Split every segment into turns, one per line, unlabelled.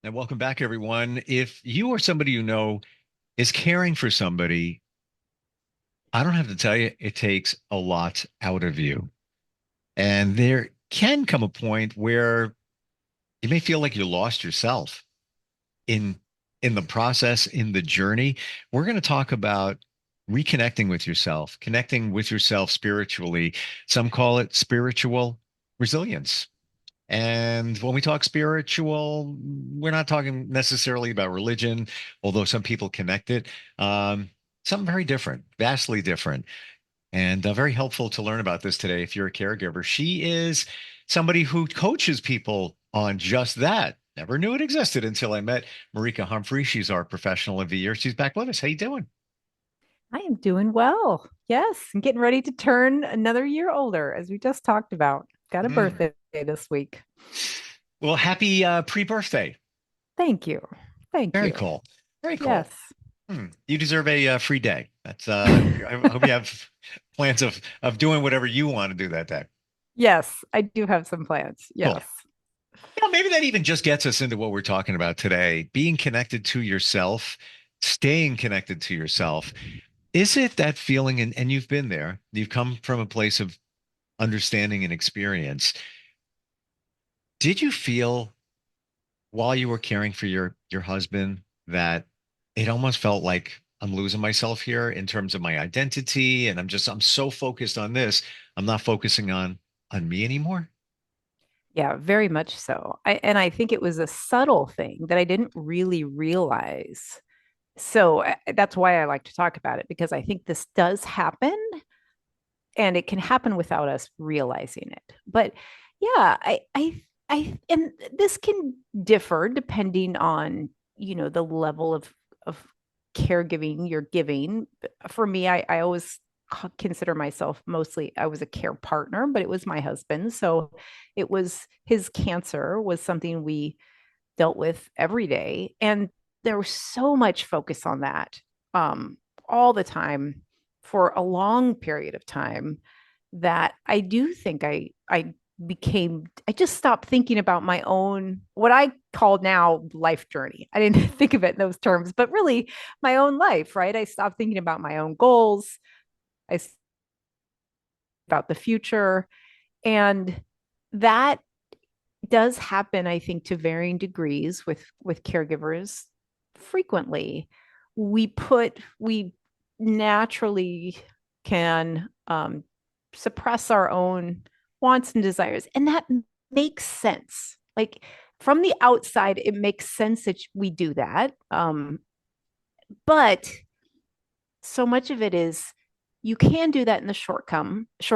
And welcome back, everyone. If you or somebody you know is caring for somebody, I don't have to tell you, it takes a lot out of you. And there can come a point where you may feel like you lost yourself in in the process, in the journey. We're going to talk about reconnecting with yourself, connecting with yourself spiritually. Some call it spiritual resilience. And when we talk spiritual, we're not talking necessarily about religion, although some people connect it. Something very different, vastly different, and very helpful to learn about this today if you're a caregiver. She is somebody who coaches people on just that. Never knew it existed until I met Marika Humphreys. She's our professional of the year. She's back with us. How you doing?
I am doing well. Yes, I'm getting ready to turn another year older, as we just talked about. Got a
Mm.
birthday this week.
Well, happy pre-birthday.
Thank you. Thank
Very
you.
cool. Very
Yes.
cool. You deserve a free day. That's I hope you have plans of doing whatever you want to do that day.
Yes, I do have some plans.
Cool.
Yes.
Maybe that even just gets us into what we're talking about today. Being connected to yourself, staying connected to yourself. Is it that feeling, and you've been there, you've come from a place of understanding and experience. Did you feel while you were caring for your husband that it almost felt like I'm losing myself here in terms of my identity, and I'm so focused on this, I'm not focusing on me anymore?
Yeah, very much so. I think it was a subtle thing that I didn't really realize. So that's why I like to talk about it because I think this does happen and it can happen without us realizing it. But yeah, and this can differ depending on, the level of caregiving you're giving. For me, I always consider myself mostly, I was a care partner, but it was my husband. So it was his cancer was something we dealt with every day. And there was so much focus on that all the time for a long period of time that I do think I just stopped thinking about my own, what I call now life journey. I didn't think of it in those terms, but really my own life, right? I stopped thinking about my own goals. I about the future. And that does happen, I think, to varying degrees with caregivers frequently. We naturally can suppress our own wants and desires, and that makes sense. Like from the outside, it makes sense that we do that. But so much of it is you can do that in the short term. That's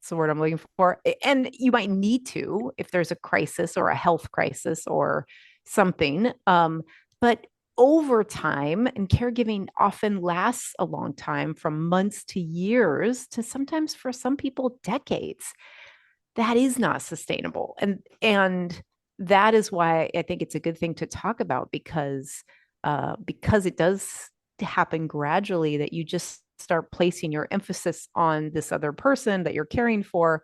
the word I'm looking for. And you might need to if there's a crisis or a health crisis or something. But over time, and caregiving often lasts a long time, from months to years to sometimes for some people decades. That is not sustainable. And that is why I think it's a good thing to talk about because it does happen gradually that you just start placing your emphasis on this other person that you're caring for.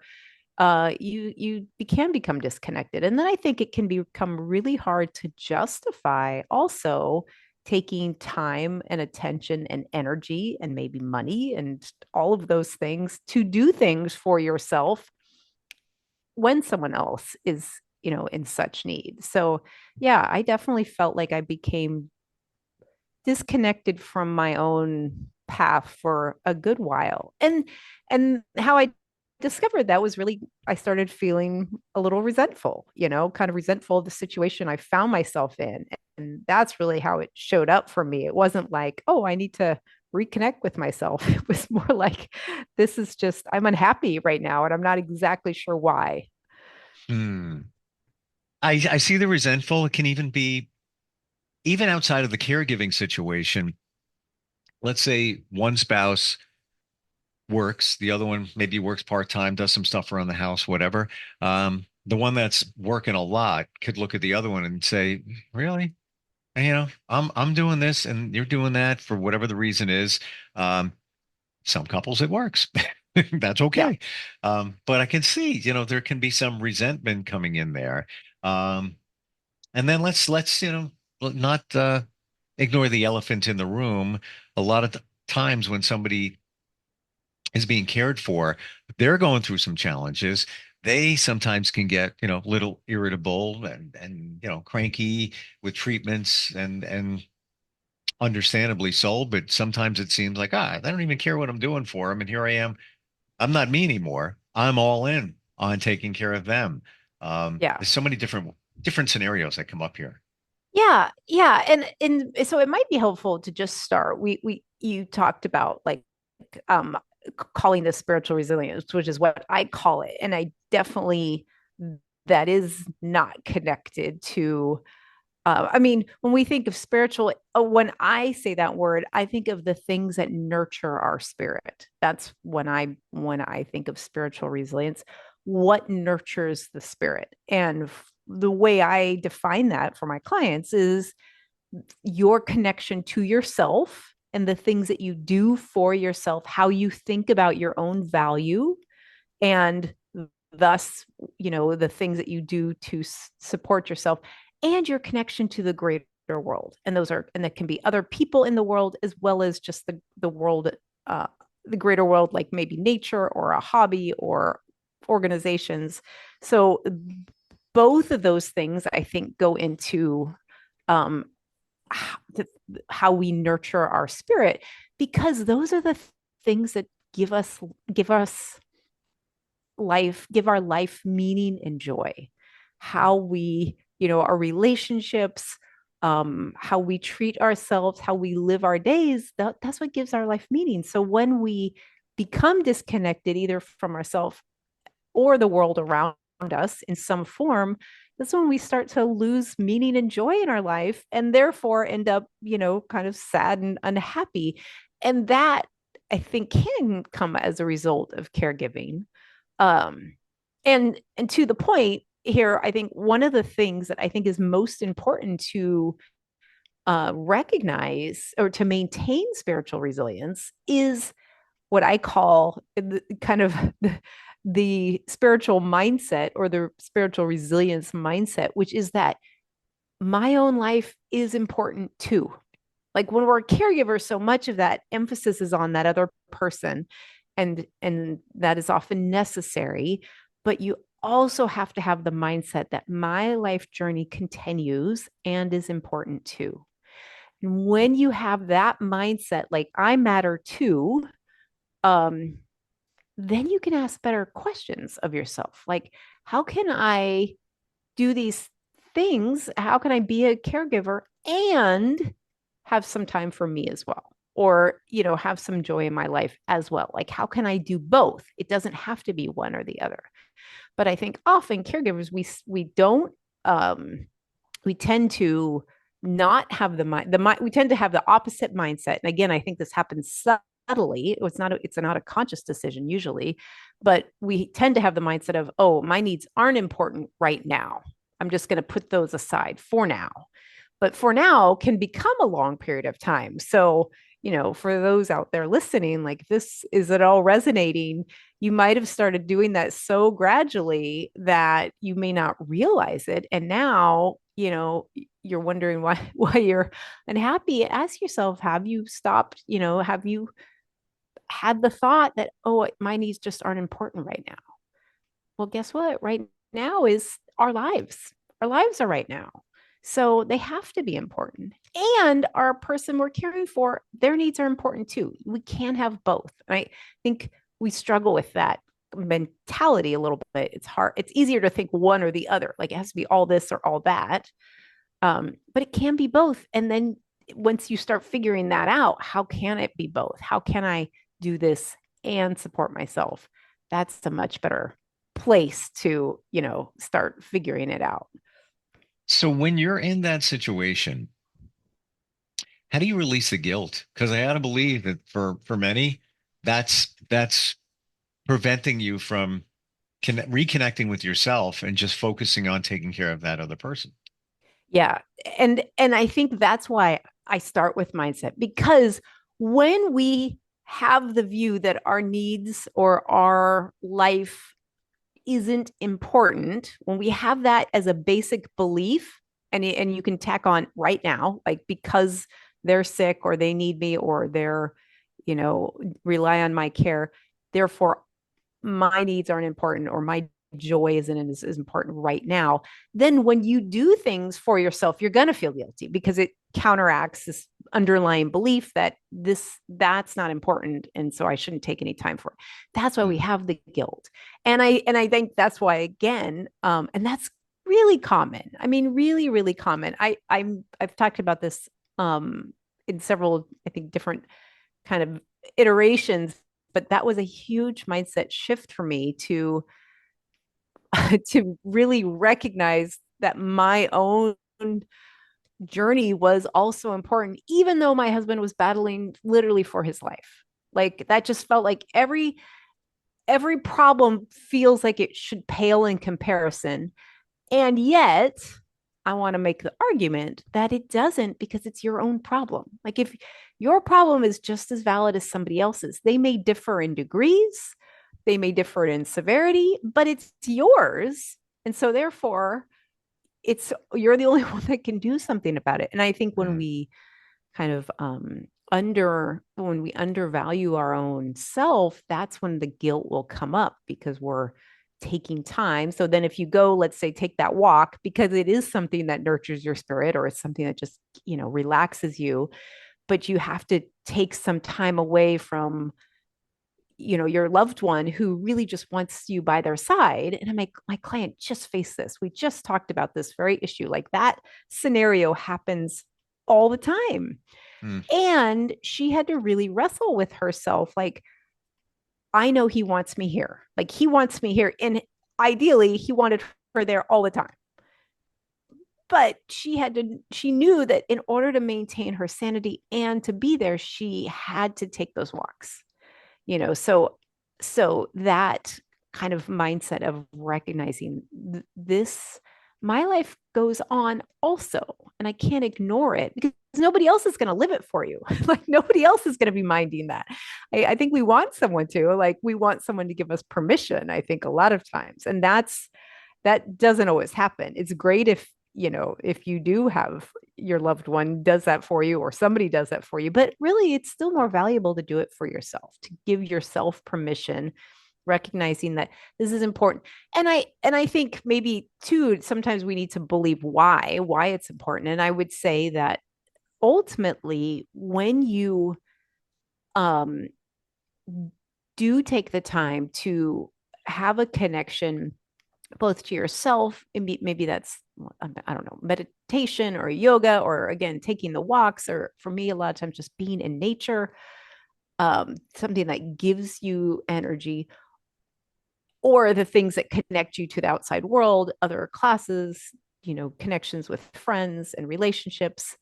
You can become disconnected, and then I think it can become really hard to justify also taking time and attention and energy and maybe money and all of those things to do things for yourself when someone else is, in such need. So yeah, I definitely felt like I became disconnected from my own path for a good while. And how I discovered that was really I started feeling a little resentful, kind of resentful of the situation I found myself in. And that's really how it showed up for me. It wasn't like, oh, I need to reconnect with myself. It was more like this is just I'm unhappy right now and I'm not exactly sure why.
Hmm. I see the resentful. It can even be even outside of the caregiving situation. Let's say one spouse works, the other one maybe works part-time, does some stuff around the house, whatever. The one that's working a lot could look at the other one and say, "Really? I'm doing this and you're doing that for whatever the reason is." Um, some couples it works. That's
Yeah.
okay. But I can see, there can be some resentment coming in there. Um, And then let's not ignore the elephant in the room. A lot of times when somebody is being cared for, they're going through some challenges. They sometimes can get, a little irritable and cranky with treatments and understandably so, but sometimes it seems like, they don't even care what I'm doing for them. And here I am. I'm not me anymore. I'm all in on taking care of them.
Yeah.
There's so many different scenarios that come up here.
Yeah, yeah, and so it might be helpful to just start. We you talked about like um calling this spiritual resilience, which is what I call it, and I definitely that is not connected to I mean, when we think of spiritual, when I say that word, I think of the things that nurture our spirit. That's when I think of spiritual resilience, what nurtures the spirit. And the way I define that for my clients is your connection to yourself and the things that you do for yourself, how you think about your own value, and thus, the things that you do to support yourself and your connection to the greater world. And that can be other people in the world as well as just the world, uh, the greater world, like maybe nature or a hobby or organizations. So both of those things, I think, go into um, how we nurture our spirit, because those are the things that give us life, give our life meaning and joy. How we, our relationships, how we treat ourselves, how we live our days, that's what gives our life meaning. So when we become disconnected either from ourselves or the world around us in some form, that's when we start to lose meaning and joy in our life and therefore end up, kind of sad and unhappy. And that, I think, can come as a result of caregiving. Um, and to the point here, I think one of the things that I think is most important to recognize or to maintain spiritual resilience is what I call kind of the spiritual mindset or the spiritual resilience mindset, which is that my own life is important too. Like when we're caregivers, so much of that emphasis is on that other person, and that is often necessary, but you also have to have the mindset that my life journey continues and is important too. And when you have that mindset, like I matter too, um, then you can ask better questions of yourself. Like, how can I do these things? How can I be a caregiver and have some time for me as well? Or, have some joy in my life as well. Like, how can I do both? It doesn't have to be one or the other. But I think often caregivers, we don't we tend to not have we tend to have the opposite mindset. And again, I think this happens subtly. It's not a conscious decision usually, but we tend to have the mindset of, oh, my needs aren't important right now, I'm just going to put those aside for now. But for now can become a long period of time. So, for those out there listening, like, this is it all resonating? You might have started doing that so gradually that you may not realize it. And now, you're wondering why why you're unhappy. Ask yourself, have you stopped, have you had the thought that, oh, my needs just aren't important right now? Well, guess what? Right now is our lives. Our lives are right now. So they have to be important. And our person we're caring for, their needs are important too. We can't have both. And I think we struggle with that mentality a little bit. It's hard. It's easier to think one or the other. Like it has to be all this or all that. But it can be both. And then once you start figuring that out, how can it be both? How can I do this and support myself? That's a much better place to, start figuring it out.
So when you're in that situation, how do you release the guilt? Because I gotta believe that for many, that's preventing you from reconnecting with yourself and just focusing on taking care of that other person.
Yeah. And I think that's why I start with mindset, because when we have the view that our needs or our life isn't important, when we have that as a basic belief, And you can tack on right now, like because they're sick or they need me or they're, you know, rely on my care. Therefore, my needs aren't important or my joy isn't as important right now. Then when you do things for yourself, you're going to feel guilty because it counteracts this underlying belief that that's not important and so I shouldn't take any time for it. That's why we
Mm,
have the guilt. And I think that's why again and that's really common. I mean really common. I've talked about this in several I think different kind of iterations, but that was a huge mindset shift for me to to really recognize that my own journey was also important, even though my husband was battling literally for his life. Like that just felt like every problem feels like it should pale in comparison. And yet, I want to make the argument that it doesn't because it's your own problem. Like if your problem is just as valid as somebody else's, they may differ in degrees, they may differ in severity, but it's yours. And so therefore, it's you're the only one that can do something about it. And I think when
mm,
we kind of when we undervalue our own self, that's when the guilt will come up because we're taking time. So then if you go, let's say, take that walk because it is something that nurtures your spirit or it's something that just, you know, relaxes you, but you have to take some time away from, you know, your loved one who really just wants you by their side. And I'm like, my client just faced this. We just talked about this very issue. Like that scenario happens all the time.
mm,
And she had to really wrestle with herself. Like, I know he wants me here. Like, he wants me here. And ideally, he wanted her there all the time. But she knew that in order to maintain her sanity and to be there, she had to take those walks, you know. So that kind of mindset of recognizing this my life goes on also and I can't ignore it because nobody else is going to live it for you. Like nobody else is going to be minding that. I think we want someone to, like, we want someone to give us permission, I think a lot of times, and that doesn't always happen. It's great if, you know, if you do have your loved one does that for you or somebody does that for you, but really it's still more valuable to do it for yourself, to give yourself permission, recognizing that this is important. And I think maybe too sometimes we need to believe why it's important. And I would say that ultimately when you um do take the time to have a connection both to yourself and maybe that's I don't know, meditation or yoga or again taking the walks, or for me a lot of times just being in nature, something that gives you energy, or the things that connect you to the outside world, other classes, you know, connections with friends and relationships.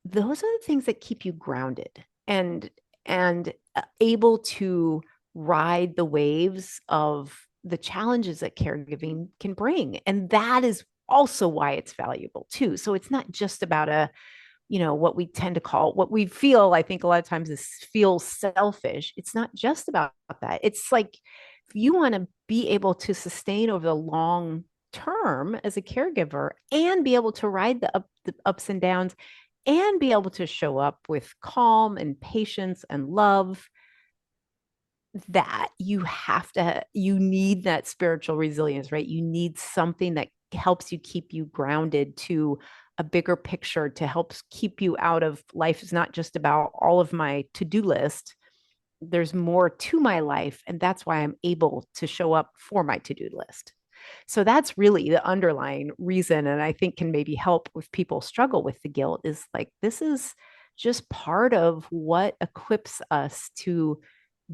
Those are the things that keep you grounded and able to ride the waves of the challenges that caregiving can bring. And that is also why it's valuable too. So it's not just about a, you know, what we tend to call, what we feel, I think a lot of times is feel selfish. It's not just about that. It's like if you want to be able to sustain over the long term as a caregiver and be able to ride the ups and downs and be able to show up with calm and patience and love, that you need that spiritual resilience, right? You need something that helps you keep you grounded to a bigger picture, to help keep you out of life is not just about all of my to-do list. There's more to my life, and that's why I'm able to show up for my to-do list. So that's really the underlying reason, and I think can maybe help with people struggle with the guilt, is like this is just part of what equips us to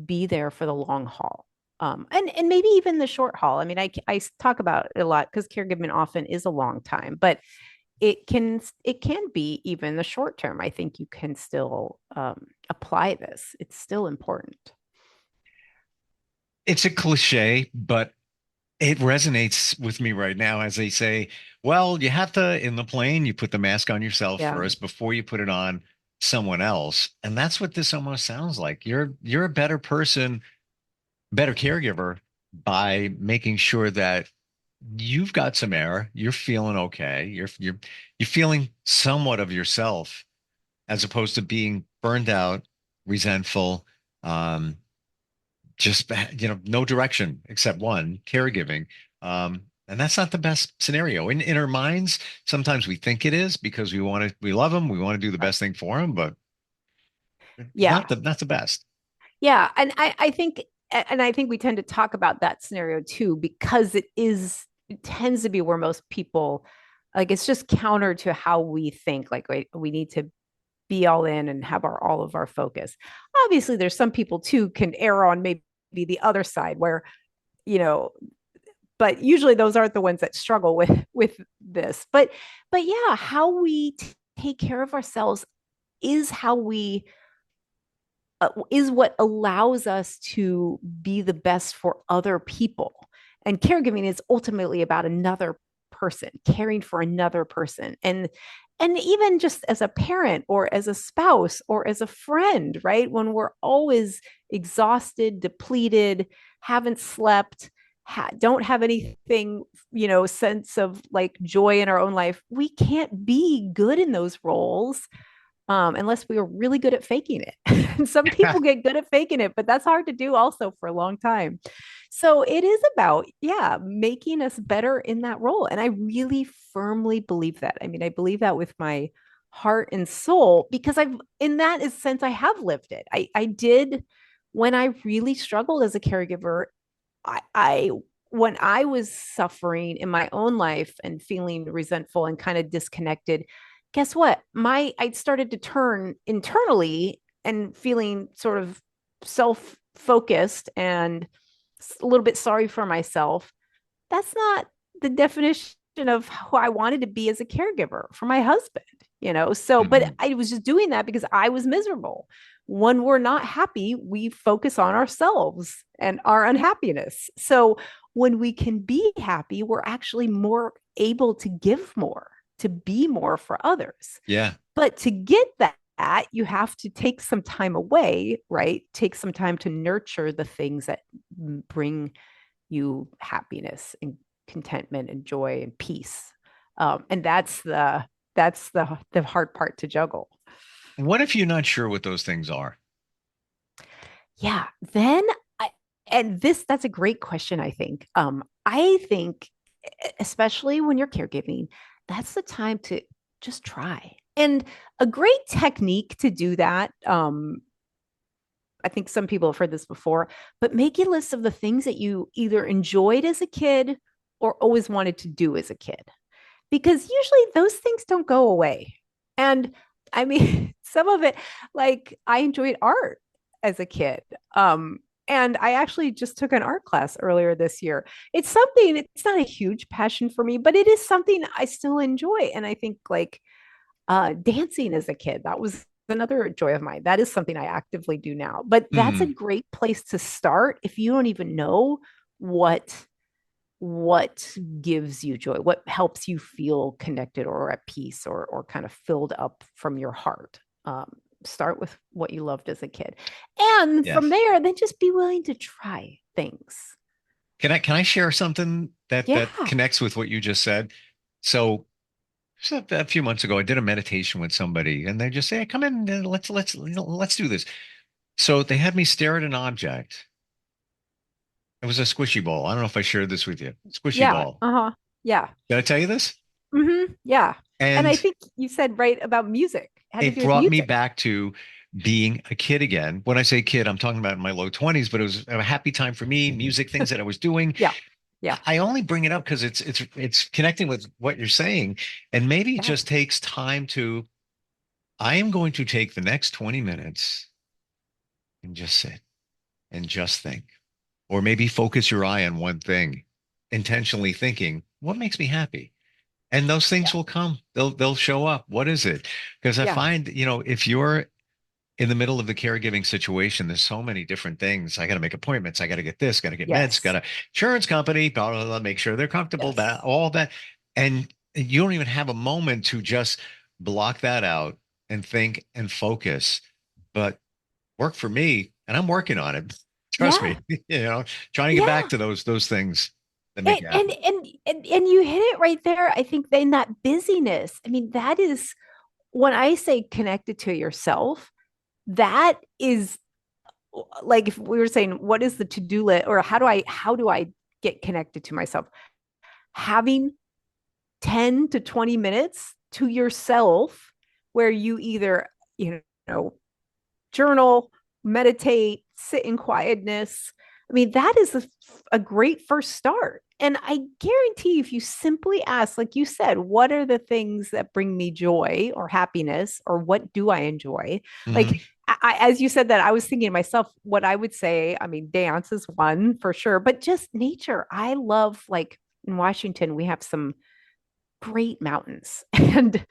be there for the long haul. And maybe even the short haul. I mean, I talk about it a lot because caregiving often is a long time, but it can be even the short term. I think you can still apply this. It's still important.
it's a cliche, but it resonates with me right now as they say, well, you have to, in the plane, you put the mask on yourself
Yeah.
first before you put it on someone else. And that's what this almost sounds like. You're a better person, better caregiver by making sure that you've got some air, you're feeling okay, you're feeling somewhat of yourself as opposed to being burned out, resentful, um, just no direction except one, caregiving. And that's not the best scenario. In our minds, sometimes we think it is because we love them, we want to do the
Right.
best thing for them, but it's
Yeah.
not the best.
Yeah. And I think we tend to talk about that scenario too, because it tends to be where most people, like, it's just counter to how we think. Like, we need to be all in and have all of our focus. Obviously, there's some people too can err on maybe the other side where, you know, but usually those aren't the ones that struggle with this. But yeah, how we take care of ourselves is how we is what allows us to be the best for other people. And caregiving is ultimately about another person, caring for another person. And even just as a parent or as a spouse or as a friend, right? When we're always exhausted, depleted, haven't slept, don't have anything, sense of like joy in our own life, we can't be good in those roles unless we were really good at faking it. And some people get good at faking it, but that's hard to do also for a long time. So it is about, yeah, making us better in that role. And I really firmly believe that. I mean, I believe that with my heart and soul because in that sense, I have lived it. I did when I really struggled as a caregiver. I when I was suffering in my own life and feeling resentful and kind of disconnected, guess what? I started to turn internally and feeling sort of self-focused and a little bit sorry for myself. That's not the definition of who I wanted to be as a caregiver for my husband. So, but
Mhm.
I was just doing that because I was miserable. When we're not happy, we focus on ourselves and our unhappiness. So, when we can be happy, we're actually more able to give more, to be more for others.
Yeah.
But to get that, you have to take some time away, right? Take some time to nurture the things that bring you happiness and contentment and joy and peace. And that's the hard part to juggle.
What if you're not sure what those things are?
Yeah. Then I, and this that's a great question, I think. I think especially when you're caregiving, that's the time to just try. And a great technique to do that, I think some people have heard this before, but make a list of the things that you either enjoyed as a kid or always wanted to do as a kid. Because usually those things don't go away. And I mean, some of it, like I enjoyed art as a kid. And I actually just took an art class earlier this year. It's not a huge passion for me, but it is something I still enjoy. And I think like dancing as a kid, that was another joy of mine. That is something I actively do now. But that's a
Hmm.
great place to start if you don't even know what what gives you joy, what helps you feel connected or at peace or kind of filled up from your heart. Start with what you loved as a kid, and from
Yes.
there then just be willing to try things.
Can I share something that
Yeah.
connects with what you just said? So a few months ago, I did a meditation with somebody, and they just say, hey, "Come in, and let's do this." So they had me stare at an object. It was a squishy ball. I don't know if I shared this with you. Squishy
Yeah.
ball.
Uh-huh. Yeah.
Did I tell you this?
Yeah. And I
And
think you said right about music. It had to
it
do with
brought me
music.
back to being a kid again. When I say kid, I'm talking about in my low 20s, but it was a happy time for me, music, things that I was doing.
Yeah. Yeah.
I only bring it up because it's connecting with what you're saying. And maybe it
Yeah.
just takes time to, I am going to take the next 20 minutes and just sit and just think. Or maybe focus your eye on one thing, intentionally thinking, what makes me happy? And those things
Yeah.
will come. They'll show up. What is it? Because I
Yeah.
find, if you're in the middle of the caregiving situation, there's so many different things. I got to make appointments. I got to get this, got to get meds, got
Yes.
to insurance company, blah, blah, blah, make sure they're comfortable, that
Yes.
all that. And you don't even have a moment to just block that out and think and focus. But work for me, and I'm working on it. Trust
Yeah.
me, trying to get back
Yeah.
to those things. that make
And,
you
and
happy.
and and you hit it right there. I think in that busyness, I mean, that is when I say connected to yourself, that is like if we were saying, what is the to-do list, or how do I get connected to myself? Having 10 to 20 minutes to yourself where you either, you know, journal, meditate, sit in quietness. I mean, that is a great first start. And I guarantee if you simply ask, like you said, what are the things that bring me joy or happiness, or what do I enjoy?
Hmm.
Like, as you said that, I was thinking to myself, what I would say, I mean, dance is one for sure, but just nature. I love, like in Washington, we have some great mountains. And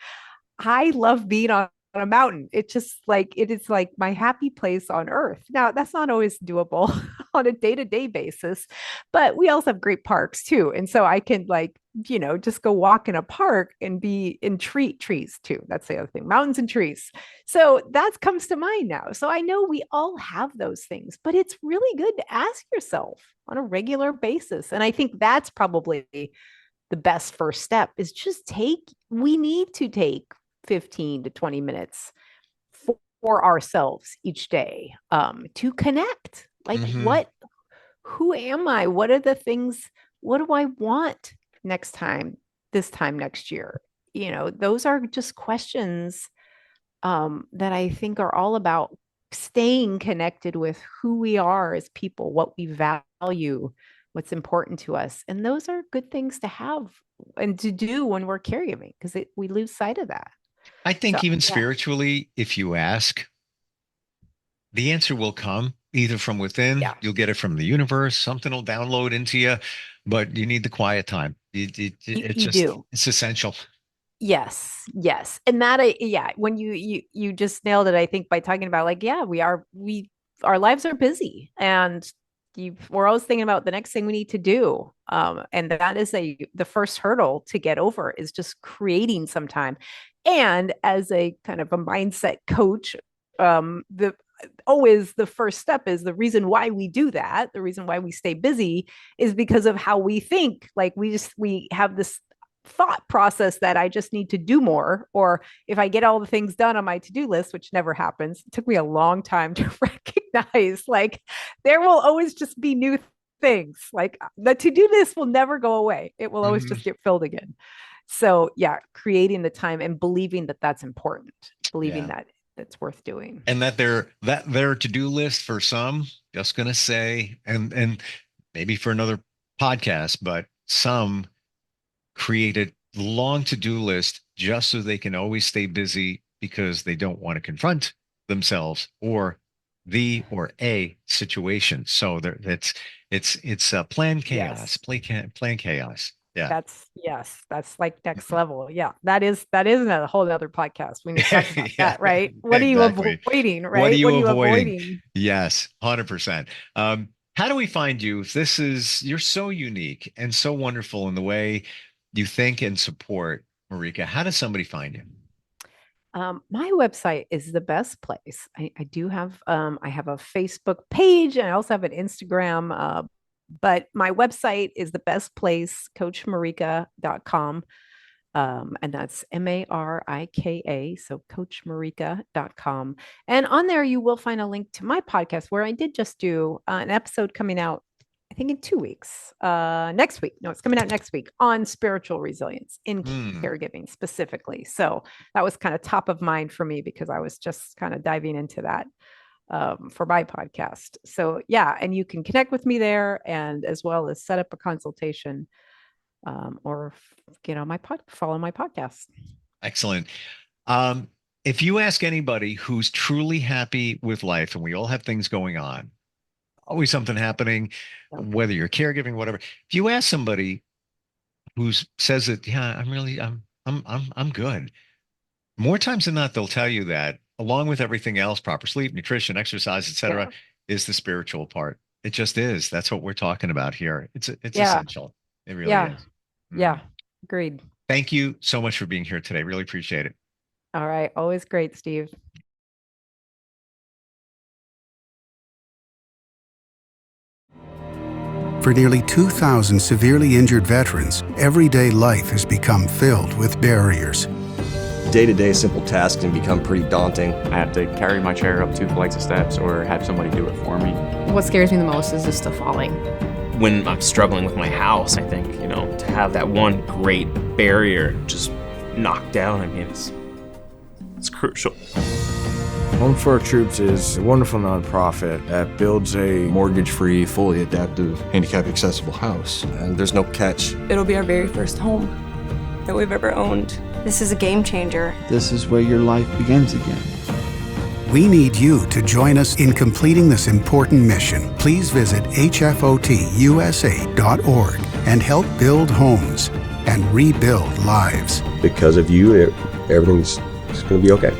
I love being on a mountain. It's just like it is like my happy place on earth. Now, that's not always doable on a day-to-day basis, but we also have great parks too. And so I can, like, just go walk in a park and be in trees too. That's the other thing. Mountains and trees. So that comes to mind now. So I know we all have those things, but it's really good to ask yourself on a regular basis. And I think that's probably the best first step is just we need to take 15 to 20 minutes for ourselves each day, to connect. Like,
Hmm.
who am I? What are the things? What do I want next time, this time next year? Those are just questions, that I think are all about staying connected with who we are as people, what we value, what's important to us. And those are good things to have and to do when we're caregiving, because we lose sight of that.
I
So,
think even
yeah,
spiritually, if you ask, the answer will come either from within,
yeah,
you'll get it from the universe, something will download into you, but you need the quiet time. It's
you
just,
do.
it's essential.
Yes, yes. And that, yeah, when you just nailed it, I think, by talking about, like, yeah, our lives are busy, and we're always thinking about the next thing we need to do. And that is the first hurdle to get over, is just creating some time. And as a kind of a mindset coach, the always the first step is the reason why we do that. The reason why we stay busy is because of how we think. Like, we have this thought process that I just need to do more, or if I get all the things done on my to-do list, which never happens. It took me a long time to recognize, like, there will always just be new things. Like, the to-do list will never go away. It will always
Hmm.
just get filled again. So, yeah, creating the time and believing that that's important, believing
Yeah.
that that's worth doing.
And that their to-do list for some, just gonna say, and maybe for another podcast, but some create a long to-do list just so they can always stay busy because they don't want to confront themselves or the or a situation. So there, it's planned chaos,
Yes.
plan chaos. Yeah.
That's like next level. Yeah. That is a whole other podcast. We need to talk about
Yeah,
that, right? What are you
exactly.
avoiding,
What are
right? What
you
are you
avoiding?
avoiding?
Yes, 100%. How do we find you? You're so unique and so wonderful in the way you think and support, Marika. How does somebody find you?
My website is the best place. I do have, I have a Facebook page, and I also have an Instagram. But my website is the best place, coachmarika.com. And that's Marika. So coachmarika.com. And on there, you will find a link to my podcast, where I did just do an episode coming out, I think, in 2 weeks. Next week. No, it's coming out next week, on spiritual resilience in
Hmm.
caregiving specifically. So that was kind of top of mind for me, because I was just kind of diving into that, for my podcast. So, yeah, and you can connect with me there, and as well as set up a consultation, or get on follow my podcast.
Excellent. Um, if you ask anybody who's truly happy with life, and we all have things going on, always something happening,
Yeah.
whether you're caregiving, whatever. If you ask somebody who says that, yeah, I'm good. More times than not, they'll tell you that, along with everything else, proper sleep, nutrition, exercise, etc.,
Yeah.
is the spiritual part. It just is. That's what we're talking about here. It's
Yeah.
essential. It really
Yeah.
is.
Yeah.
Mm.
Agreed.
Thank you so much for being here today. Really appreciate it.
All right. Always great, Steve.
For nearly 2,000 severely injured veterans, everyday life has become filled with barriers.
Day-to-day simple tasks can become pretty daunting.
I have to carry my chair up 2 flights of steps or have somebody do it for me.
What scares me the most is just the falling.
When I'm struggling with my house, I think, to have that one great barrier just knocked down, it's crucial.
Home for Our Troops is a wonderful nonprofit that builds a
mortgage-free, fully adaptive, handicap-accessible house.
And there's no catch.
It'll be our very first home that we've ever owned. This is a game changer.
This is where your life begins again.
We need you to join us in completing this important mission. Please visit hfotusa.org and help build homes and rebuild lives.
Because of you, everything's going to be okay.